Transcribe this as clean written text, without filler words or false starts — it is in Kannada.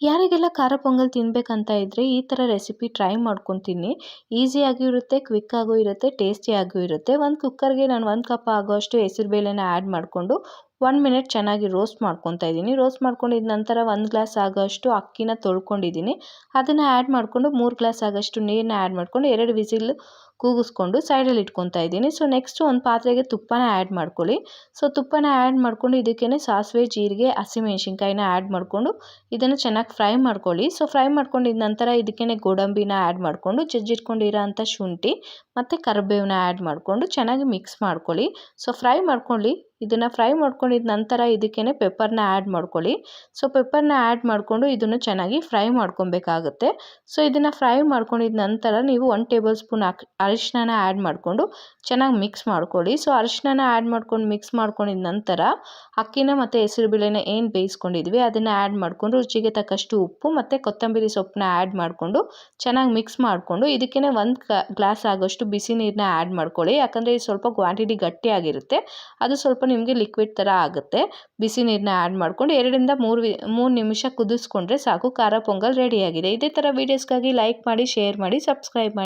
ಯಾರಿಗೆಲ್ಲ ಖಾರ ಪೊಂಗಲ್ ತಿನ್ನಬೇಕಂತ ಇದ್ದರೆ ಈ ಥರ ರೆಸಿಪಿ ಟ್ರೈ ಮಾಡ್ಕೊಂಡು ತಿನ್ನಿ. ಈಸಿಯಾಗೂ ಇರುತ್ತೆ, ಕ್ವಿಕ್ಕಾಗೂ ಇರುತ್ತೆ, ಟೇಸ್ಟಿಯಾಗೂ ಇರುತ್ತೆ. ಒಂದು ಕುಕ್ಕರ್ಗೆ ನಾನು 1 ಕಪ್ ಆಗೋಷ್ಟು ಹೆಸರುಬೇಳೆನ ಆ್ಯಡ್ ಮಾಡಿಕೊಂಡು 1 ಮಿನಿಟ್ ಚೆನ್ನಾಗಿ ರೋಸ್ಟ್ ಮಾಡ್ಕೊತಾ ಇದ್ದೀನಿ. ರೋಸ್ಟ್ ಮಾಡ್ಕೊಂಡಿದ್ದ ನಂತರ 1 ಗ್ಲಾಸ್ ಆಗೋಷ್ಟು ಅಕ್ಕಿನ ತೊಳ್ಕೊಂಡಿದ್ದೀನಿ. ಅದನ್ನು ಆ್ಯಡ್ ಮಾಡಿಕೊಂಡು 3 ಗ್ಲಾಸ್ ಆಗೋಷ್ಟು ನೀರನ್ನ ಆ್ಯಡ್ ಮಾಡಿಕೊಂಡು 2 ವಿಸಿಲ್ ಕೂಗಿಸ್ಕೊಂಡು ಸೈಡಲ್ಲಿ ಇಟ್ಕೊತಾ ಇದ್ದೀನಿ. ಸೊ ನೆಕ್ಸ್ಟು ಒಂದು ಪಾತ್ರೆಗೆ ತುಪ್ಪನ ಆ್ಯಡ್ ಮಾಡ್ಕೊಳ್ಳಿ. ಸೊ ತುಪ್ಪನ ಆ್ಯಡ್ ಮಾಡಿಕೊಂಡು ಇದಕ್ಕೇ ಸಾಸಿವೆ, ಜೀರಿಗೆ, ಹಸಿಮೆಣ್ಸಿನ್ಕಾಯಿನ ಆ್ಯಡ್ ಮಾಡಿಕೊಂಡು ಇದನ್ನು ಚೆನ್ನಾಗಿ ಫ್ರೈ ಮಾಡ್ಕೊಳ್ಳಿ. ಸೊ ಫ್ರೈ ಮಾಡ್ಕೊಂಡಿದ್ದ ನಂತರ ಇದಕ್ಕೇ ಗೋಡಂಬಿನ ಆ್ಯಡ್ ಮಾಡಿಕೊಂಡು ಜಜ್ಜಿಟ್ಕೊಂಡಿರೋ ಅಂಥ ಶುಂಠಿ ಮತ್ತು ಕರಿಬೇವನ್ನ ಆ್ಯಡ್ ಮಾಡಿಕೊಂಡು ಚೆನ್ನಾಗಿ ಮಿಕ್ಸ್ ಮಾಡ್ಕೊಳ್ಳಿ. ಸೊ ಫ್ರೈ ಮಾಡ್ಕೊಳ್ಳಿ. ಇದನ್ನು ಫ್ರೈ ಮಾಡ್ಕೊಂಡಿದ್ದ ನಂತರ ಇದಕ್ಕೇ ಪೆಪ್ಪರ್ನ ಆ್ಯಡ್ ಮಾಡ್ಕೊಳ್ಳಿ. ಸೊ ಪೆಪ್ಪರ್ನ ಆ್ಯಡ್ ಮಾಡಿಕೊಂಡು ಇದನ್ನು ಚೆನ್ನಾಗಿ ಫ್ರೈ ಮಾಡ್ಕೊಬೇಕಾಗುತ್ತೆ. ಸೊ ಇದನ್ನು ಫ್ರೈ ಮಾಡ್ಕೊಂಡಿದ್ದ ನಂತರ ನೀವು 1 ಟೇಬಲ್ ಸ್ಪೂನ್ ಅರಿಶಿನ ಆ್ಯಡ್ ಮಾಡಿಕೊಂಡು ಚೆನ್ನಾಗಿ ಮಿಕ್ಸ್ ಮಾಡ್ಕೊಳ್ಳಿ. ಸೊ ಅರಿಶಿನ ಆ್ಯಡ್ ಮಾಡ್ಕೊಂಡು ಮಿಕ್ಸ್ ಮಾಡ್ಕೊಂಡಿದ್ದ ನಂತರ ಅಕ್ಕಿನ ಮತ್ತು ಹೆಸರುಬೇಳೆನ ಏನು ಬೇಯಿಸ್ಕೊಂಡಿದ್ವಿ ಅದನ್ನು ಆ್ಯಡ್ ಮಾಡಿಕೊಂಡು ರುಚಿಗೆ ತಕ್ಕಷ್ಟು ಉಪ್ಪು ಮತ್ತು ಕೊತ್ತಂಬರಿ ಸೊಪ್ಪನ್ನ ಆ್ಯಡ್ ಮಾಡಿಕೊಂಡು ಚೆನ್ನಾಗಿ ಮಿಕ್ಸ್ ಮಾಡಿಕೊಂಡು ಇದಕ್ಕೇ 1 ಗ್ಲಾಸ್ ಆಗೋಷ್ಟು ಬಿಸಿ ನೀರನ್ನ ಆ್ಯಡ್ ಮಾಡ್ಕೊಳ್ಳಿ. ಯಾಕಂದರೆ ಇದು ಸ್ವಲ್ಪ ಕ್ವಾಂಟಿಟಿ ಗಟ್ಟಿಯಾಗಿರುತ್ತೆ, ಅದು ಸ್ವಲ್ಪ ನಿಮಗೆ ಲಿಕ್ವಿಡ್ ಥರ ಆಗುತ್ತೆ. ಬಿಸಿ ನೀರನ್ನ ಆ್ಯಡ್ ಮಾಡ್ಕೊಂಡು 2 ರಿಂದ 3 ನಿಮಿಷ ಕುದಿಸ್ಕೊಂಡ್ರೆ ಸಾಕು, ಖಾರ ಪೊಂಗಲ್ ರೆಡಿಯಾಗಿದೆ. ಇದೇ ಥರ ವೀಡಿಯೋಸ್ಗಾಗಿ ಲೈಕ್ ಮಾಡಿ, ಶೇರ್ ಮಾಡಿ, ಸಬ್ಸ್ಕ್ರೈಬ್ ಮಾಡಿ.